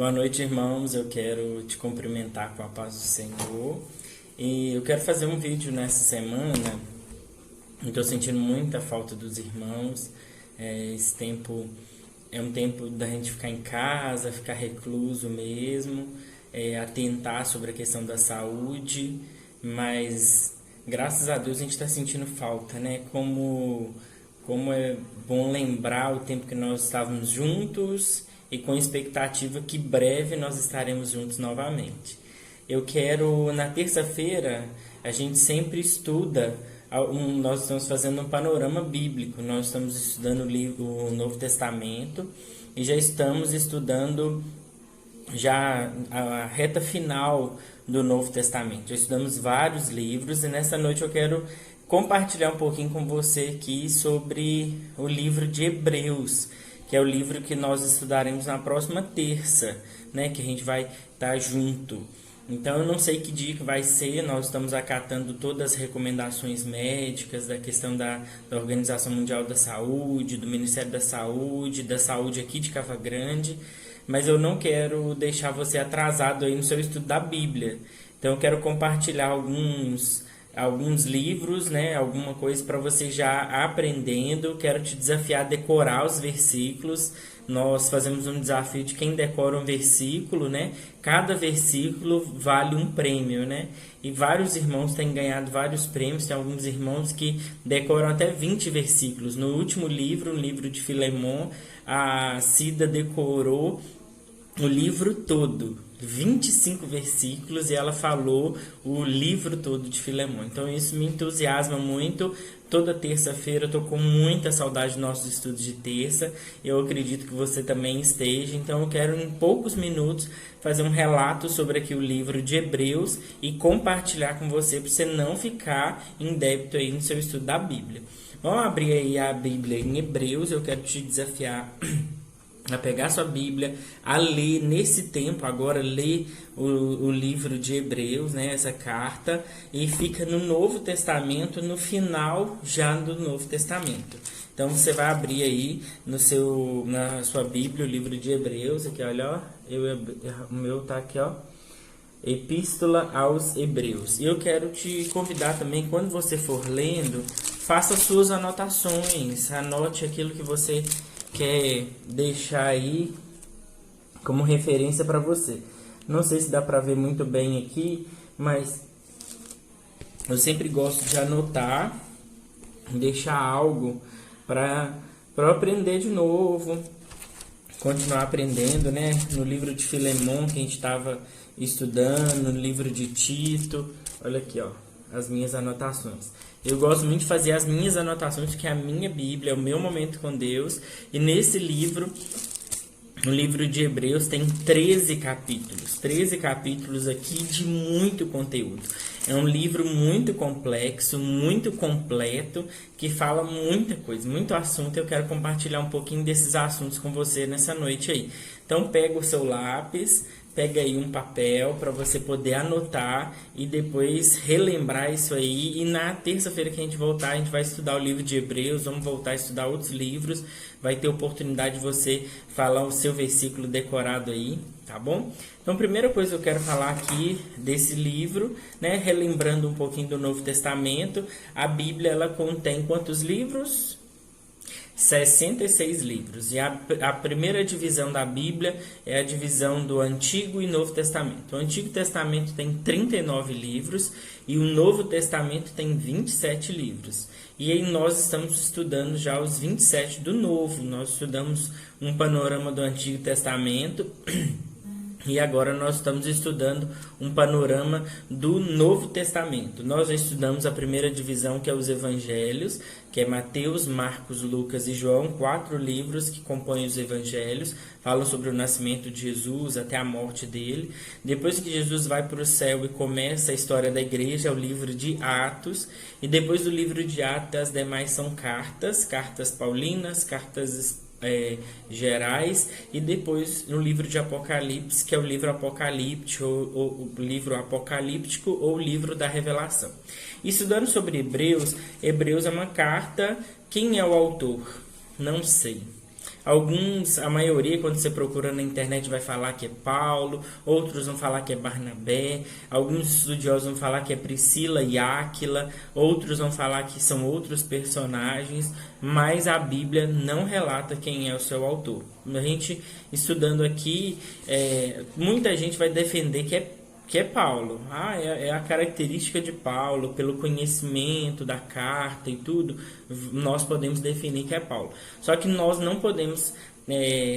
Boa noite, irmãos. Eu quero te cumprimentar com a paz do Senhor. E eu quero fazer um vídeo nessa semana. Estou sentindo muita falta dos irmãos. Esse tempo é um tempo da gente ficar em casa, ficar recluso mesmo, atentar sobre a questão da saúde. Mas, graças a Deus, a gente está sentindo falta, né? Como é bom lembrar o tempo que nós estávamos juntos e com expectativa que breve nós estaremos juntos novamente. Eu quero, na terça-feira, a gente sempre estuda, nós estamos fazendo um panorama bíblico, nós estamos estudando o Novo Testamento e já estamos estudando já a reta final do Novo Testamento. Já estudamos vários livros e nessa noite eu quero compartilhar um pouquinho com você aqui sobre o livro de Hebreus, que é o livro que nós estudaremos na próxima terça, né, que a gente vai estar junto. Então eu não sei que dia que vai ser, nós estamos acatando todas as recomendações médicas da questão da Organização Mundial da Saúde, do Ministério da Saúde aqui de Cava Grande, mas eu não quero deixar você atrasado aí no seu estudo da Bíblia. Então eu quero compartilhar alguns livros, né, alguma coisa para você já aprendendo. Quero te desafiar a decorar os versículos. Nós fazemos um desafio de quem decora um versículo, né? Cada versículo vale um prêmio, né? E vários irmãos têm ganhado vários prêmios. Tem alguns irmãos que decoram até 20 versículos. No último livro, o livro de Filemon, a Cida decorou o livro todo, 25 versículos, e ela falou o livro todo de Filemon. Então isso me entusiasma muito. Toda terça-feira eu estou com muita saudade dos nossos estudos de terça. Eu acredito que você também esteja. Então eu quero em poucos minutos fazer um relato sobre aqui o livro de Hebreus e compartilhar com você para você não ficar em débito aí no seu estudo da Bíblia. Vamos abrir aí a Bíblia em Hebreus. Eu quero te desafiar a pegar sua Bíblia, a ler nesse tempo, agora ler o livro de Hebreus, né, essa carta, e fica no Novo Testamento, no final já do Novo Testamento. Então você vai abrir aí na sua Bíblia o livro de Hebreus, aqui olha, ó, o meu tá aqui, ó, Epístola aos Hebreus. E eu quero te convidar também, quando você for lendo, faça suas anotações, anote aquilo que você quer deixar aí como referência para você. Não sei se dá para ver muito bem aqui, mas eu sempre gosto de anotar, deixar algo para aprender de novo, continuar aprendendo, né? No livro de Filemon que a gente estava estudando, no livro de Tito, olha aqui, ó, as minhas anotações. Eu gosto muito de fazer as minhas anotações, porque é a minha Bíblia, é o meu momento com Deus. E nesse livro, no livro de Hebreus, tem 13 capítulos. 13 capítulos aqui de muito conteúdo. É um livro muito complexo, muito completo, que fala muita coisa, muito assunto. Eu quero compartilhar um pouquinho desses assuntos com você nessa noite aí. Então pega o seu lápis, pega aí um papel para você poder anotar e depois relembrar isso aí. E na terça-feira que a gente voltar, a gente vai estudar o livro de Hebreus, vamos voltar a estudar outros livros. Vai ter oportunidade de você falar o seu versículo decorado aí, tá bom? Então, a primeira coisa que eu quero falar aqui desse livro, né, relembrando um pouquinho do Novo Testamento, a Bíblia, ela contém quantos livros? 66 livros. E a primeira divisão da Bíblia é a divisão do Antigo e Novo Testamento. O Antigo Testamento tem 39 livros e o Novo Testamento tem 27 livros. E aí nós estamos estudando já os 27 do Novo. Nós estudamos um panorama do Antigo Testamento e agora nós estamos estudando um panorama do Novo Testamento. Nós já estudamos a primeira divisão, que é os Evangelhos, que é Mateus, Marcos, Lucas e João, 4 livros que compõem os Evangelhos, falam sobre o nascimento de Jesus até a morte dele. Depois que Jesus vai para o céu e começa a história da igreja, é o livro de Atos. E depois do livro de Atos, as demais são cartas paulinas, cartas gerais, e depois no livro de Apocalipse, que é o livro apocalíptico, ou o livro apocalíptico ou o livro da revelação. Estudando sobre Hebreus, Hebreus é uma carta. Quem é o autor? Não sei. A maioria, quando você procura na internet, vai falar que é Paulo, outros vão falar que é Barnabé, alguns estudiosos vão falar que é Priscila e Áquila, outros vão falar que são outros personagens, mas a Bíblia não relata quem é o seu autor. A gente, estudando aqui, muita gente vai defender que é Paulo. É a característica de Paulo, pelo conhecimento da carta e tudo, nós podemos definir que é Paulo. Só que nós não podemos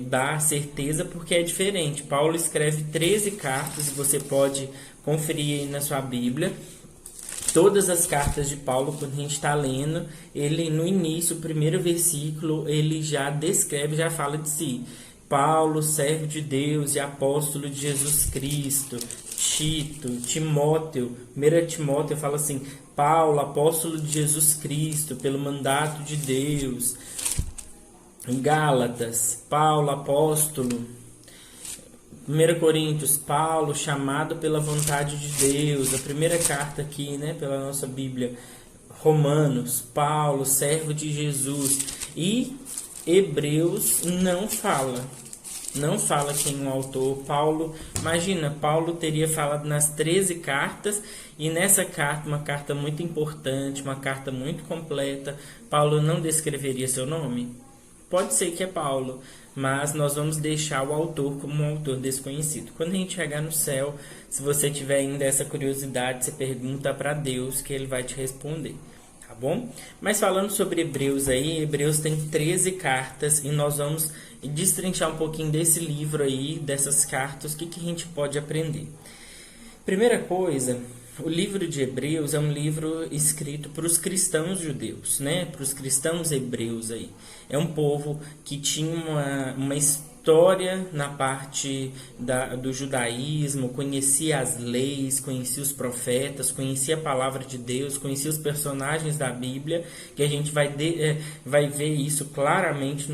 dar certeza porque é diferente. Paulo escreve 13 cartas, você pode conferir aí na sua Bíblia. Todas as cartas de Paulo, quando a gente está lendo, ele no início, o primeiro versículo, ele já descreve, já fala de si. Paulo, servo de Deus e apóstolo de Jesus Cristo. Tito, Timóteo, 1 Timóteo fala assim, Paulo, apóstolo de Jesus Cristo, pelo mandato de Deus. Gálatas, Paulo, apóstolo. 1 Coríntios, Paulo, chamado pela vontade de Deus. A primeira carta aqui, né, pela nossa Bíblia. Romanos, Paulo, servo de Jesus. E Hebreus não fala quem é o autor. Paulo, imagina, Paulo teria falado nas 13 cartas, e nessa carta, uma carta muito importante, uma carta muito completa, Paulo não descreveria seu nome? Pode ser que é Paulo, mas nós vamos deixar o autor como um autor desconhecido. Quando a gente chegar no céu, se você tiver ainda essa curiosidade, você pergunta para Deus que ele vai te responder. Bom? Mas falando sobre Hebreus aí, Hebreus tem 13 cartas e nós vamos destrinchar um pouquinho desse livro aí, dessas cartas, o que a gente pode aprender. Primeira coisa, o livro de Hebreus é um livro escrito para os cristãos judeus, né? Para os cristãos hebreus aí. É um povo que tinha uma história na parte do judaísmo, conhecia as leis, conhecia os profetas, conhecia a palavra de Deus, conhecia os personagens da Bíblia, que a gente vai ver isso claramente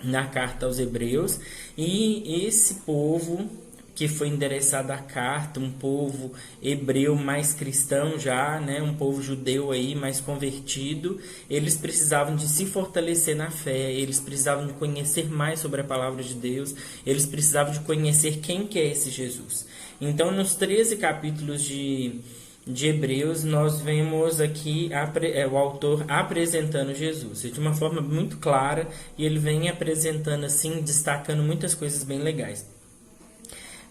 na carta aos Hebreus. E esse povo que foi endereçado à carta, um povo hebreu mais cristão já, né, um povo judeu aí mais convertido, eles precisavam de se fortalecer na fé, eles precisavam de conhecer mais sobre a palavra de Deus, eles precisavam de conhecer quem que é esse Jesus. Então, nos 13 capítulos de Hebreus, nós vemos aqui o autor apresentando Jesus de uma forma muito clara, e ele vem apresentando assim, destacando muitas coisas bem legais.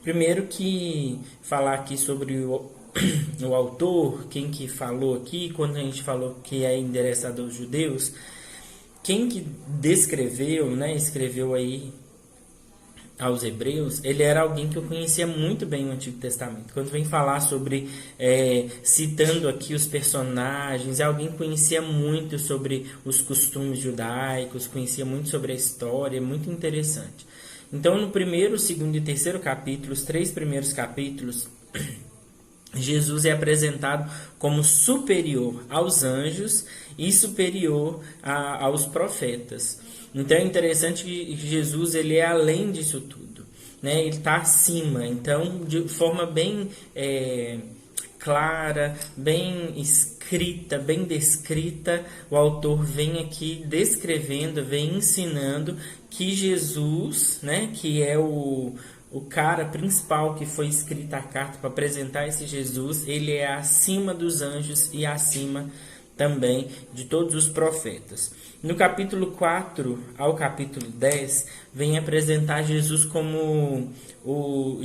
Primeiro que falar aqui sobre o autor, quem que falou aqui, quando a gente falou que é endereçado aos judeus, quem que descreveu, né, escreveu aí aos Hebreus, ele era alguém que eu conhecia muito bem o Antigo Testamento. Quando vem falar sobre, citando aqui os personagens, alguém que conhecia muito sobre os costumes judaicos, conhecia muito sobre a história, muito interessante. Então, no primeiro, segundo e terceiro capítulo, os 3 primeiros capítulos, Jesus é apresentado como superior aos anjos e superior aos profetas. Então, é interessante que Jesus ele é além disso tudo, né? Ele está acima. Então, de forma bem clara, bem escrita, bem descrita, o autor vem aqui descrevendo, vem ensinando que Jesus, né, que é o cara principal que foi escrita a carta para apresentar esse Jesus, ele é acima dos anjos e acima também de todos os profetas. No capítulo 4 ao capítulo 10, vem apresentar Jesus como o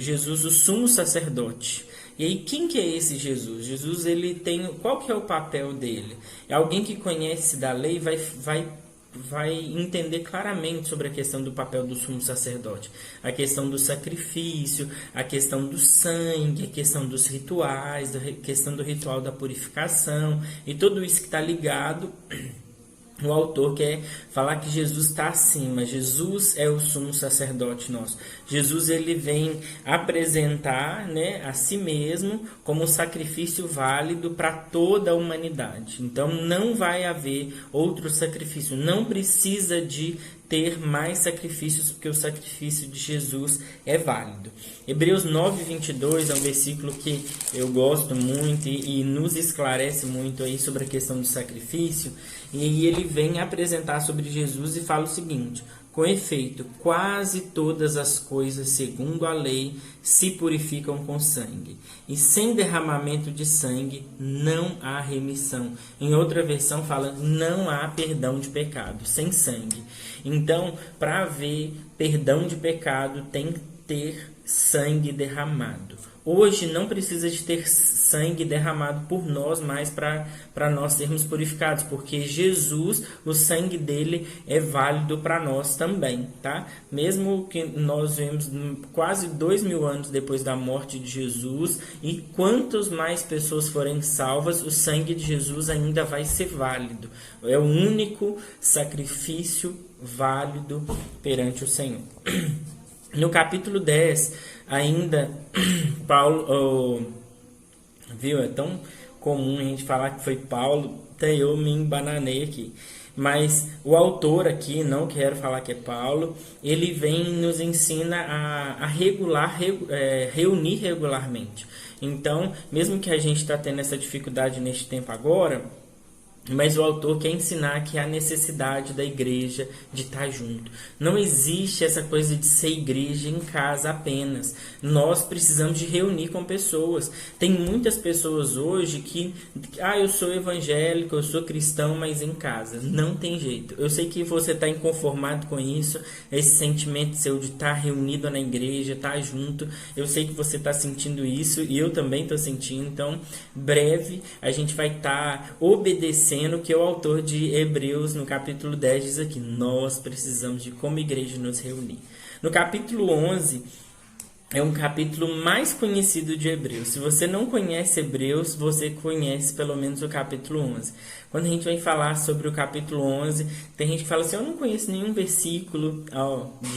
sumo sacerdote. E aí, quem que é esse Jesus? Jesus, ele tem... Qual que é o papel dele? É alguém que conhece da lei, vai entender claramente sobre a questão do papel do sumo sacerdote. A questão do sacrifício, a questão do sangue, a questão dos rituais, a questão do ritual da purificação. E tudo isso que está ligado... O autor quer falar que Jesus está acima. Jesus é o sumo sacerdote nosso. Jesus ele vem apresentar, né, a si mesmo como um sacrifício válido para toda a humanidade. Então não vai haver outro sacrifício. Não precisa de ter mais sacrifícios, porque o sacrifício de Jesus é válido. Hebreus 9:22 é um versículo que eu gosto muito e nos esclarece muito aí sobre a questão do sacrifício. E aí ele vem apresentar sobre Jesus e fala o seguinte: Com efeito, quase todas as coisas, segundo a lei, se purificam com sangue. E sem derramamento de sangue não há remissão. Em outra versão fala, não há perdão de pecado, sem sangue. Então, para haver perdão de pecado, tem que ter sangue derramado. Hoje não precisa de ter sangue derramado por nós, mais para nós sermos purificados, porque Jesus, o sangue dele é válido para nós também, tá? Mesmo que nós vemos quase 2000 anos depois da morte de Jesus, e quantas mais pessoas forem salvas, o sangue de Jesus ainda vai ser válido. É o único sacrifício válido perante o Senhor. No capítulo 10, ainda, Paulo, viu, é tão comum a gente falar que foi Paulo, até eu me embananei aqui. Mas o autor aqui, não quero falar que é Paulo, ele vem nos ensina a reunir regularmente. Então, mesmo que a gente está tendo essa dificuldade neste tempo agora, mas o autor quer ensinar que há necessidade da igreja de estar junto. Não existe essa coisa de ser igreja em casa apenas. Nós precisamos de reunir com pessoas. Tem muitas pessoas hoje que... eu sou evangélico, eu sou cristão, mas em casa. Não tem jeito. Eu sei que você está inconformado com isso, esse sentimento seu de estar reunido na igreja, estar junto. Eu sei que você está sentindo isso e eu também estou sentindo. Então, breve, a gente vai estar obedecendo que o autor de Hebreus, no capítulo 10, diz aqui, nós precisamos de, como igreja, nos reunir. No capítulo 11, é um capítulo mais conhecido de Hebreus. Se você não conhece Hebreus, você conhece pelo menos o capítulo 11. Quando a gente vai falar sobre o capítulo 11, tem gente que fala assim, eu não conheço nenhum versículo.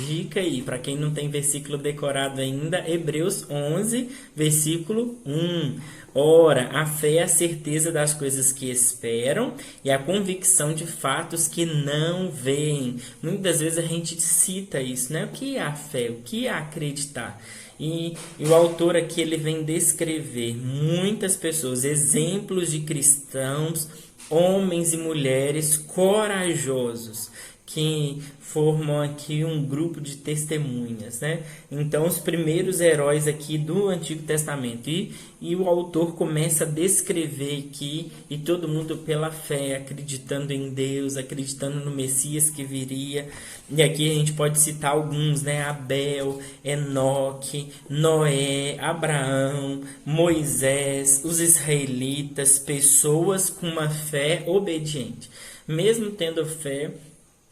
Dica aí, para quem não tem versículo decorado ainda, Hebreus 11, versículo 1. Ora, a fé é a certeza das coisas que esperam e a convicção de fatos que não veem. Muitas vezes a gente cita isso, né? O que é a fé? O que é acreditar? E o autor aqui ele vem descrever muitas pessoas, exemplos de cristãos, homens e mulheres corajosos, que formam aqui um grupo de testemunhas, né? Então, os primeiros heróis aqui do Antigo Testamento. E o autor começa a descrever aqui, e todo mundo pela fé, acreditando em Deus, acreditando no Messias que viria. E aqui a gente pode citar alguns, né? Abel, Enoque, Noé, Abraão, Moisés, os israelitas, pessoas com uma fé obediente. Mesmo tendo fé,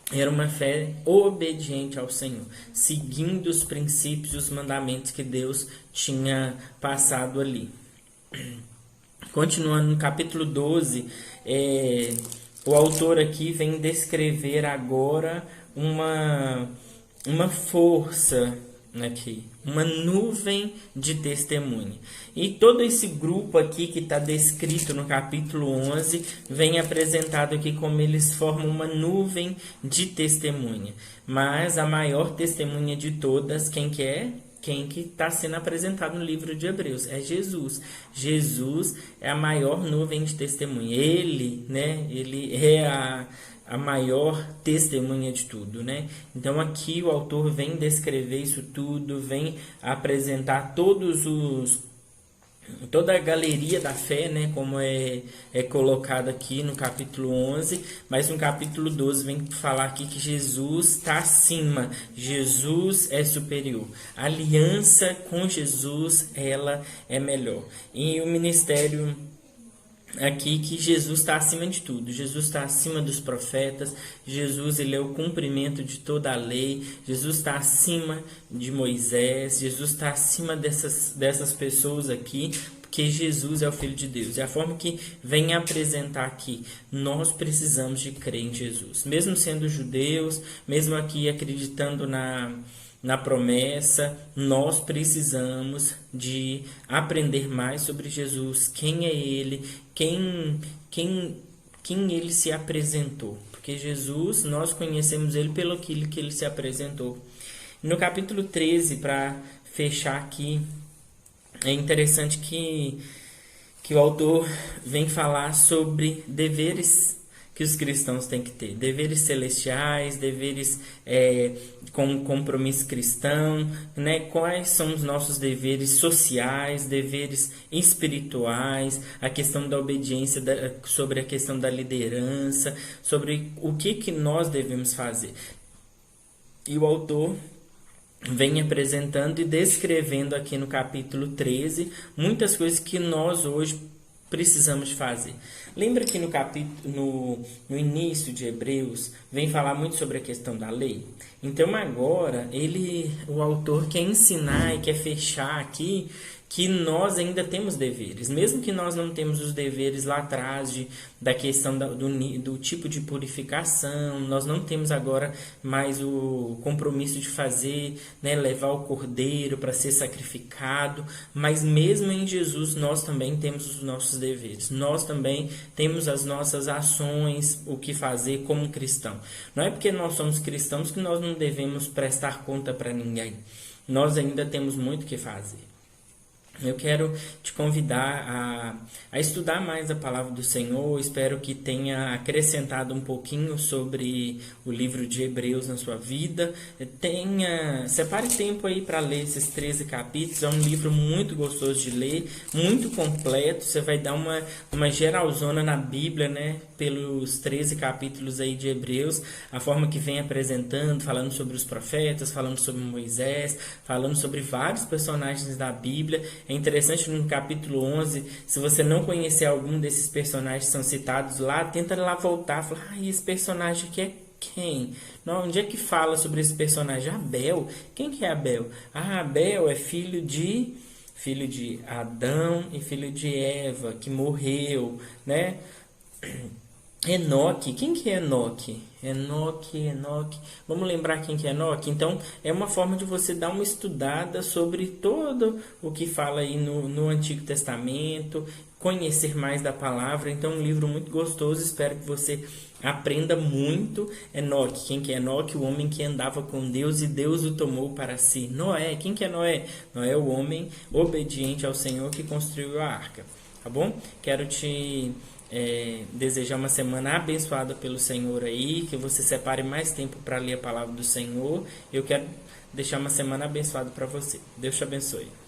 era uma fé obediente ao Senhor, seguindo os princípios e os mandamentos que Deus tinha passado ali. Continuando no capítulo 12, o autor aqui vem descrever agora uma força aqui, uma nuvem de testemunha. E todo esse grupo aqui que está descrito no capítulo 11 vem apresentado aqui como eles formam uma nuvem de testemunha. Mas a maior testemunha de todas, quem que é? Quem que está sendo apresentado no livro de Hebreus? É Jesus. Jesus é a maior nuvem de testemunha. Ele é a maior testemunha de tudo, né? Então aqui o autor vem descrever isso tudo, vem apresentar toda a galeria da fé, né? Como é colocado aqui no capítulo 11, mas no capítulo 12 vem falar aqui que Jesus está acima, Jesus é superior. A aliança com Jesus, ela é melhor. E o ministério aqui que Jesus está acima de tudo, Jesus está acima dos profetas, Jesus ele é o cumprimento de toda a lei, Jesus está acima de Moisés, Jesus está acima dessas pessoas aqui, porque Jesus é o Filho de Deus. É a forma que vem apresentar aqui, nós precisamos de crer em Jesus, mesmo sendo judeus, mesmo aqui acreditando na promessa, nós precisamos de aprender mais sobre Jesus, quem é Ele, quem Ele se apresentou. Porque Jesus, nós conhecemos Ele pelo aquilo que Ele se apresentou. No capítulo 13, para fechar aqui, é interessante que o autor vem falar sobre deveres que os cristãos têm que ter. Deveres celestiais, deveres com compromisso cristão, né? Quais são os nossos deveres sociais, deveres espirituais, a questão da obediência, sobre a questão da liderança, sobre o que nós devemos fazer. E o autor vem apresentando e descrevendo aqui no capítulo 13 muitas coisas que nós hoje precisamos fazer. Lembra que no início de Hebreus vem falar muito sobre a questão da lei? Então agora o autor quer ensinar e quer fechar aqui que nós ainda temos deveres, mesmo que nós não temos os deveres lá atrás da questão do tipo de purificação, nós não temos agora mais o compromisso de fazer, né, levar o cordeiro para ser sacrificado, mas mesmo em Jesus nós também temos os nossos deveres, nós também temos as nossas ações, o que fazer como cristão. Não é porque nós somos cristãos que nós não devemos prestar conta para ninguém, nós ainda temos muito o que fazer. Eu quero te convidar a estudar mais a palavra do Senhor. Espero que tenha acrescentado um pouquinho sobre o livro de Hebreus na sua vida. Separe tempo aí para ler esses 13 capítulos. É um livro muito gostoso de ler, muito completo. Você vai dar uma geralzona na Bíblia, né? Pelos 13 capítulos aí de Hebreus, a forma que vem apresentando, falando sobre os profetas, falando sobre Moisés, falando sobre vários personagens da Bíblia. É interessante no capítulo 11, se você não conhecer algum desses personagens que são citados lá, tenta lá voltar e falar, esse personagem aqui é quem? Não, onde é que fala sobre esse personagem? Abel. Quem que é Abel? Abel é filho de Adão e filho de Eva, que morreu, né? Enoque, quem que é Enoque? Enoque. Vamos lembrar quem que é Enoque? Então, é uma forma de você dar uma estudada sobre todo o que fala aí no Antigo Testamento, conhecer mais da palavra. Então, é um livro muito gostoso, espero que você aprenda muito. Enoque, quem que é Enoque? O homem que andava com Deus e Deus o tomou para si. Noé, quem que é Noé? Noé é o homem obediente ao Senhor que construiu a arca, tá bom? Quero te desejar uma semana abençoada pelo Senhor aí, que você separe mais tempo para ler a palavra do Senhor. Eu quero deixar uma semana abençoada para você. Deus te abençoe.